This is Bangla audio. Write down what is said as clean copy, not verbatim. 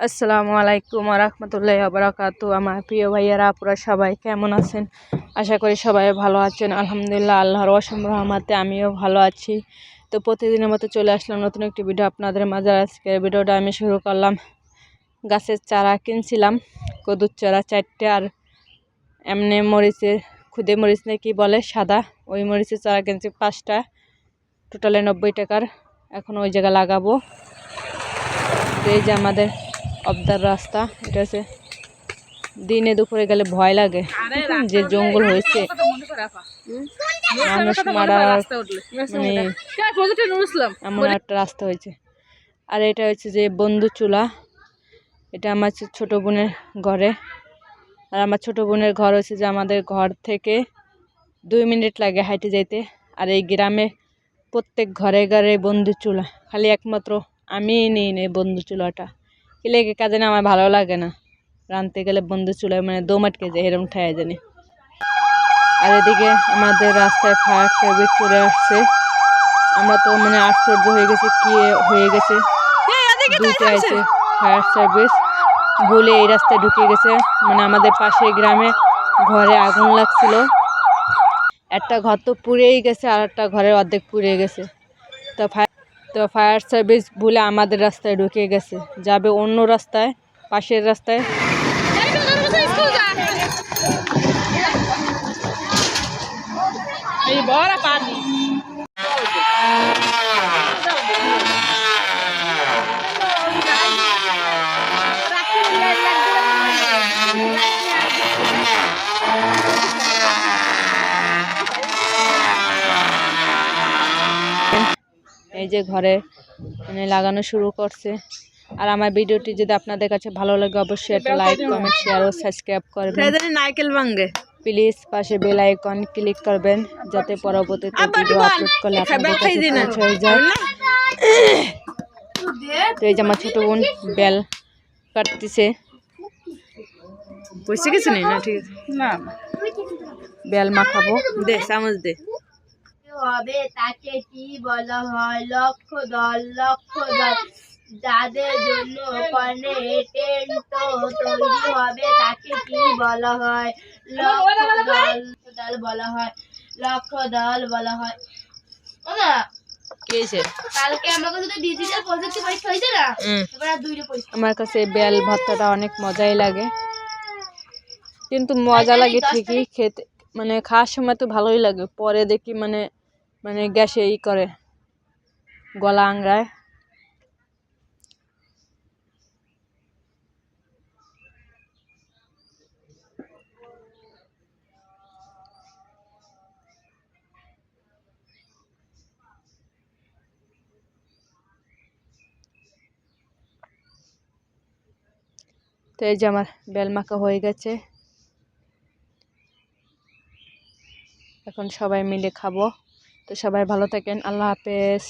আসসালামু আলাইকুম রহমতুল্লাহি ওয়া বারাকাতু। আমার প্রিয় ভাইয়ারা আপুরা সবাই কেমন আছেন? আশা করি সবাই ভালো আছেন। আলহামদুলিল্লাহ, আল্লাহর অসীম রহমতে আমিও ভালো আছি। তো প্রতিদিনের মতো চলে আসলাম নতুন একটি ভিডিও আপনাদের মাঝে। আজকের ভিডিওটা আমি শুরু করলাম। গাছের চারা কিনছিলাম, কদুর চারা 4টে, আর এমনি মরিচের খুদে মরিচ নাকি বলে সাদা, ওই মরিচের চারা কিনছি 5টা, টোটালে 90 টাকার। এখন ওই জায়গা লাগাবো। এই যে আমাদের অবদার রাস্তা, এটা হচ্ছে দিনে দুপুরে গেলে ভয় লাগে, যে জঙ্গল হয়েছে, মানুষ মারার মানে এমন একটা রাস্তা হয়েছে। আর এটা হচ্ছে যে বন্ধু চুলা, এটা আমার ছোট বোনের ঘরে। আর আমার ছোট বোনের ঘর হচ্ছে যে আমাদের ঘর থেকে 2 মিনিট লাগে হাঁটে যাইতে। আর এই গ্রামে প্রত্যেক ঘরে ঘরে বন্ধু চুলা, খালি একমাত্র আমি নিই নেই বন্ধু চুলাটা। লেগে কাজে না আমার ভালো লাগে না, রাঁধতে গেলে বন্ধু চুলায় মানে দম আটকে যায়, এরকম ঠায় জানি। আর এদিকে আমাদের রাস্তায় ফায়ার সার্ভিস চলে আসছে। আমরা তো মানে আশ্চর্য হয়ে গেছি, কি হয়ে গেছে, দুইটা আছে ফায়ার সার্ভিস বলে এই রাস্তায় ঢুকে গেছে। মানে আমাদের পাশের গ্রামে ঘরে আগুন লাগছিল, একটা ঘর তো পুড়েই গেছে, আর একটা ঘরের অর্ধেক পুড়ে গেছে। তো ফায়ার সার্ভিস বলে আমাদের রাস্তায় ঢুকে গেছে, যাবে অন্য রাস্তায়, পাশের রাস্তায়। এই যে ঘরে মানে লাগানো শুরু করছে। আর আমার ভিডিওটি যদি আপনাদের কাছে ভালো লাগে অবশ্যই একটা লাইক, কমেন্ট, শেয়ার ও সাবস্ক্রাইব করবেন। প্লিজ পাশে বেল আইকন ক্লিক করবেন, যাতে পরবর্তীতে ভিডিও আপলোড করলে আপনাদের কাছে পৌঁছে যায়। তো এই যে আমার ছোট বোন বেল কাটতেছে, বুঝছে কিছু নেই না, ঠিক আছে না, বেল মাখাবো, দে চামচ দে। হবে তাকে কি বলা হয়? লক্ষ্য দল, লক্ষ্য দল যাদের জন্য টেন্ট তৈরি হবে তাকে কি বলা হয়? লক্ষ্য দল বলা হয়, লক্ষ্য দল বলা হয়। আমার কাছে বেল ভর্তাটা অনেক মজাই লাগে, কিন্তু মজা লাগে ঠিকই খেতে, মানে খাওয়ার সময় তো ভালোই লাগে, পরে দেখি মানে মানে গ্যাসে করে গলা আংড়ায়। তো এই যে আমার বেল মাখা হয়ে গেছে, এখন সবাই মিলে খাবো। তো সবাই ভালো থাকেন, আল্লাহ হাফেজ।